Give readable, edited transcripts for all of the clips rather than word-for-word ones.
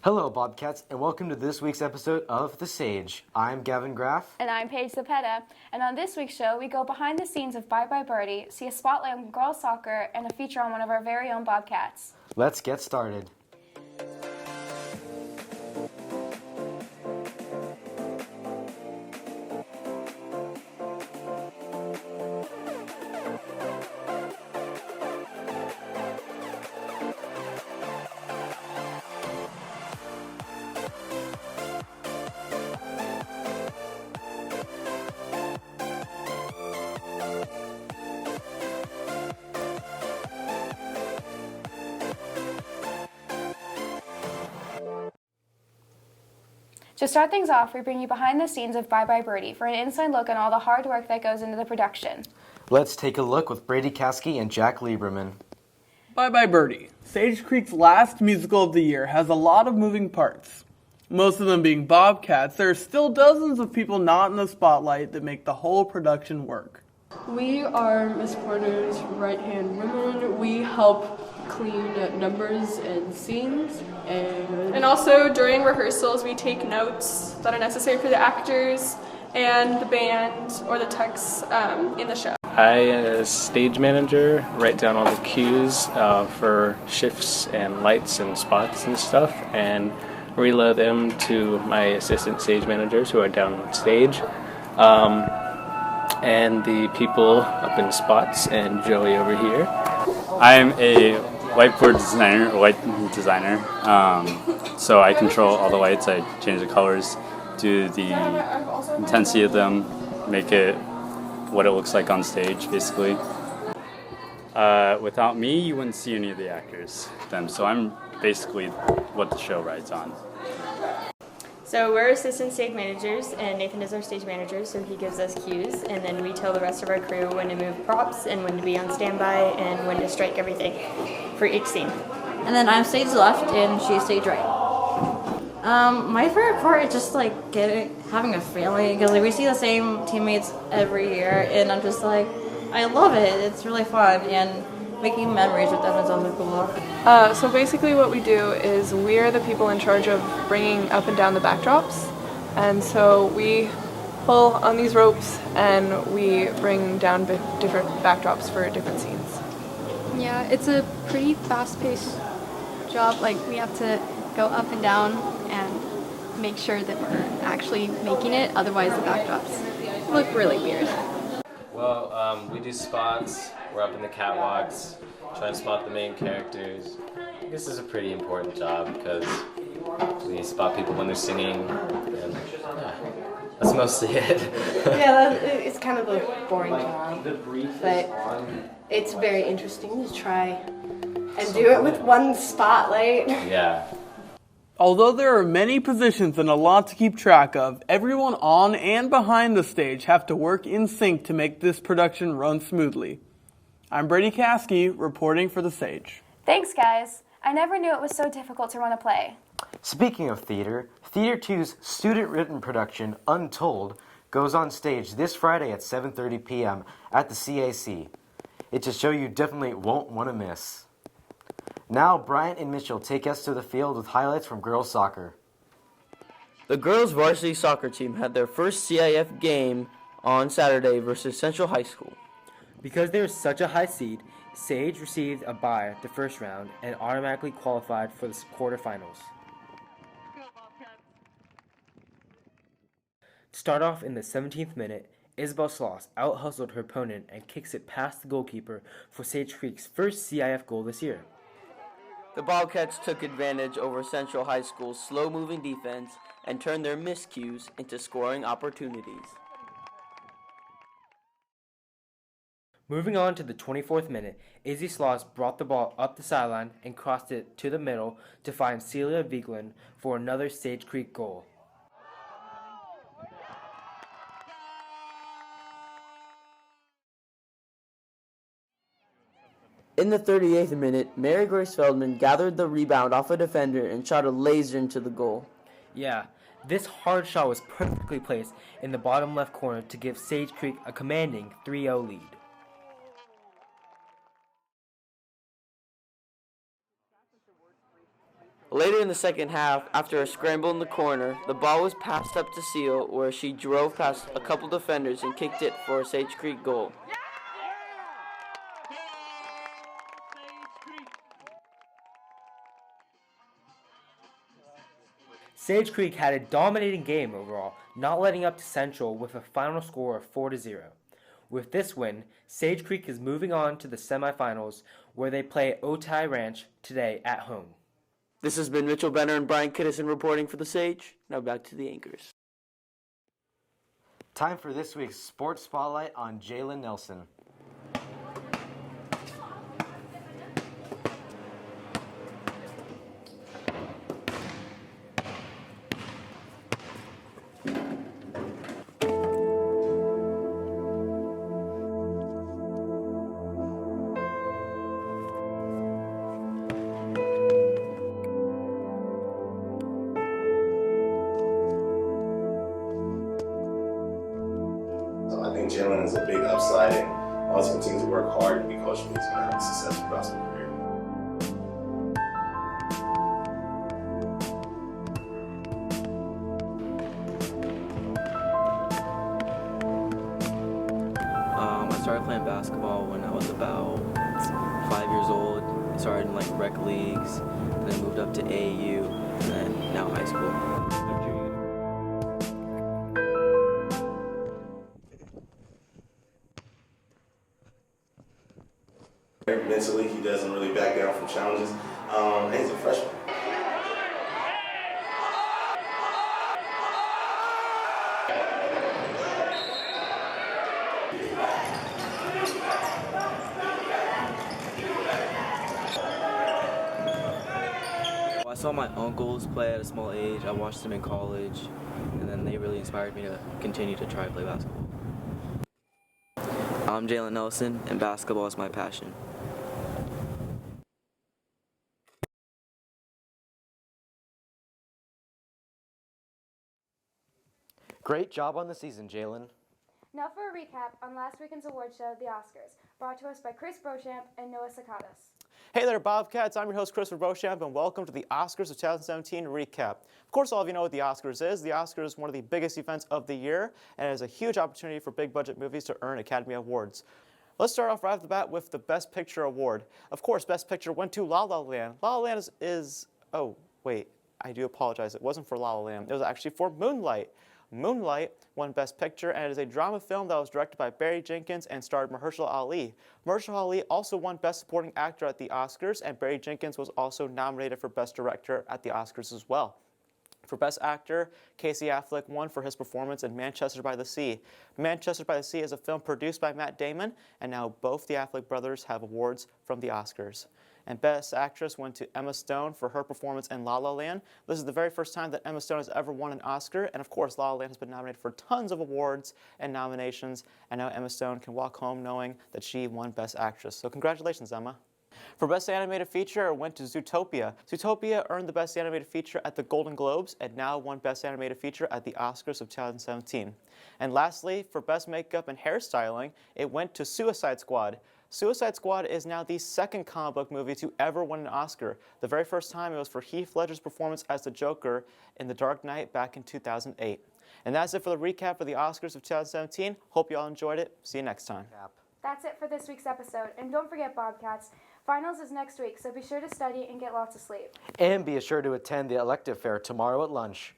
Hello, Bobcats, and welcome to this week's episode of The Sage. I'm Gavin Graff. And I'm Paige Zepeda. And on this week's show, we go behind the scenes of Bye Birdie, see a spotlight on girls soccer, and a feature on one of our very own Bobcats. Let's get started. To start things off, we bring you behind the scenes of Bye Birdie for an inside look on all the hard work that goes into the production. Let's take a look with Brady Caskey and Jack Lieberman. Bye Birdie, Sage Creek's last musical of the year, has a lot of moving parts. Most of them being Bobcats, there are still dozens of people not in the spotlight that make the whole production work. We are Miss Porter's right-hand women. We help clean numbers and scenes. And also during rehearsals, we take notes that are necessary for the actors and the band or the techs in the show. I, as stage manager, write down all the cues for shifts and lights and spots and stuff, and relay them to my assistant stage managers who are down on stage, and the people up in spots, and Joey over here. I'm a whiteboard designer, so I control all the lights. I change the colors, do the intensity of them, make it what it looks like on stage, basically. Without me, you wouldn't see any of the actors, so I'm basically what the show rides on. So we're assistant stage managers, and Nathan is our stage manager, so he gives us cues, and then we tell the rest of our crew when to move props and when to be on standby and when to strike everything for each scene. And then I'm stage left and she's stage right. My favorite part is just like having a family, because we see the same teammates every year, and I'm just like, I love it. It's really fun, and making memories with them is also cool. So basically what we do is we're the people in charge of bringing up and down the backdrops. And so we pull on these ropes and we bring down different backdrops for different scenes. Yeah, it's a pretty fast-paced job. Like, we have to go up and down and make sure that we're actually making it. Otherwise, the backdrops look really weird. Well, we do spots. We're up in the catwalks, trying to spot the main characters. This is a pretty important job because we spot people when they're singing, and yeah, that's mostly it. Yeah, it's kind of a boring job, but it's very interesting to try and do it with one spotlight. Yeah. Although there are many positions and a lot to keep track of, everyone on and behind the stage have to work in sync to make this production run smoothly. I'm Brady Caskey, reporting for The Sage. Thanks, guys. I never knew it was so difficult to run a play. Speaking of theater, Theater 2's student-written production, Untold, goes on stage this Friday at 7:30 p.m. at the CAC. It's a show you definitely won't want to miss. Now, Bryant and Mitchell take us to the field with highlights from girls soccer. The girls varsity soccer team had their first CIF game on Saturday versus Central High School. Because they were such a high seed, Sage received a bye the first round and automatically qualified for the quarterfinals. To start off in the 17th minute, Isabel Sloss out-hustled her opponent and kicks it past the goalkeeper for Sage Creek's first CIF goal this year. The Bobcats took advantage over Central High School's slow-moving defense and turned their miscues into scoring opportunities. Moving on to the 24th minute, Izzy Sloss brought the ball up the sideline and crossed it to the middle to find Celia Vigeland for another Sage Creek goal. In the 38th minute, Mary Grace Feldman gathered the rebound off a defender and shot a laser into the goal. Yeah, this hard shot was perfectly placed in the bottom left corner to give Sage Creek a commanding 3-0 lead. Later in the second half, after a scramble in the corner, the ball was passed up to Seal, where she drove past a couple defenders and kicked it for a Sage Creek goal. Sage Creek had a dominating game overall, not letting up to Central with a final score of 4-0. With this win, Sage Creek is moving on to the semifinals, where they play Otay Ranch today at home. This has been Mitchell Benner and Brian Kiddison reporting for the Sage. Now back to the anchors. Time for this week's Sports Spotlight on Jalen Nelson. I think Jalen is a big upside, and once he continues to work hard and be coachable, he's going to have a successful basketball career. I started playing basketball when I was about 5 years old. I started in rec leagues, and then moved up to AAU, and then now high school. Mentally, he doesn't really back down from challenges, and he's a freshman. I saw my uncles play at a small age. I watched them in college, and then they really inspired me to continue to try to play basketball. I'm Jalen Nelson, and basketball is my passion. Great job on the season, Jalen. Now for a recap on last weekend's award show, the Oscars, brought to us by Chris Beauchamp and Noah Sakadas. Hey there, Bobcats. I'm your host, Christopher Beauchamp, and welcome to the Oscars of 2017 recap. Of course, all of you know what the Oscars is. The Oscars is one of the biggest events of the year, and it is a huge opportunity for big-budget movies to earn Academy Awards. Let's start off right off the bat with the Best Picture award. Of course, Best Picture went to La La Land. La La Land is oh, wait, I do apologize. It wasn't for La La Land. It was actually for Moonlight. Moonlight won Best Picture, and it is a drama film that was directed by Barry Jenkins and starred Mahershala Ali. Mahershala Ali also won Best Supporting Actor at the Oscars, and Barry Jenkins was also nominated for Best Director at the Oscars as well. For Best Actor, Casey Affleck won for his performance in Manchester by the Sea. Manchester by the Sea is a film produced by Matt Damon, and now both the Affleck brothers have awards from the Oscars. And Best Actress went to Emma Stone for her performance in La La Land. This is the very first time that Emma Stone has ever won an Oscar, and of course La La Land has been nominated for tons of awards and nominations, and now Emma Stone can walk home knowing that she won Best Actress. So congratulations, Emma. For Best Animated Feature, it went to Zootopia. Zootopia earned the Best Animated Feature at the Golden Globes and now won Best Animated Feature at the Oscars of 2017. And lastly, for Best Makeup and Hairstyling, it went to Suicide Squad. Suicide Squad is now the second comic book movie to ever win an Oscar. The very first time it was for Heath Ledger's performance as the Joker in The Dark Knight back in 2008. And that's it for the recap for the Oscars of 2017. Hope you all enjoyed it. See you next time. That's it for this week's episode. And don't forget, Bobcats, finals is next week, so be sure to study and get lots of sleep. And be sure to attend the elective fair tomorrow at lunch.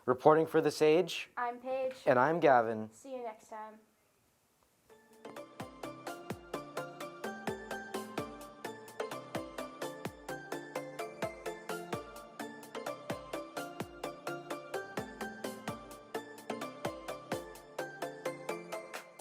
Reporting for The Sage, I'm Paige. and I'm Gavin. See you next time.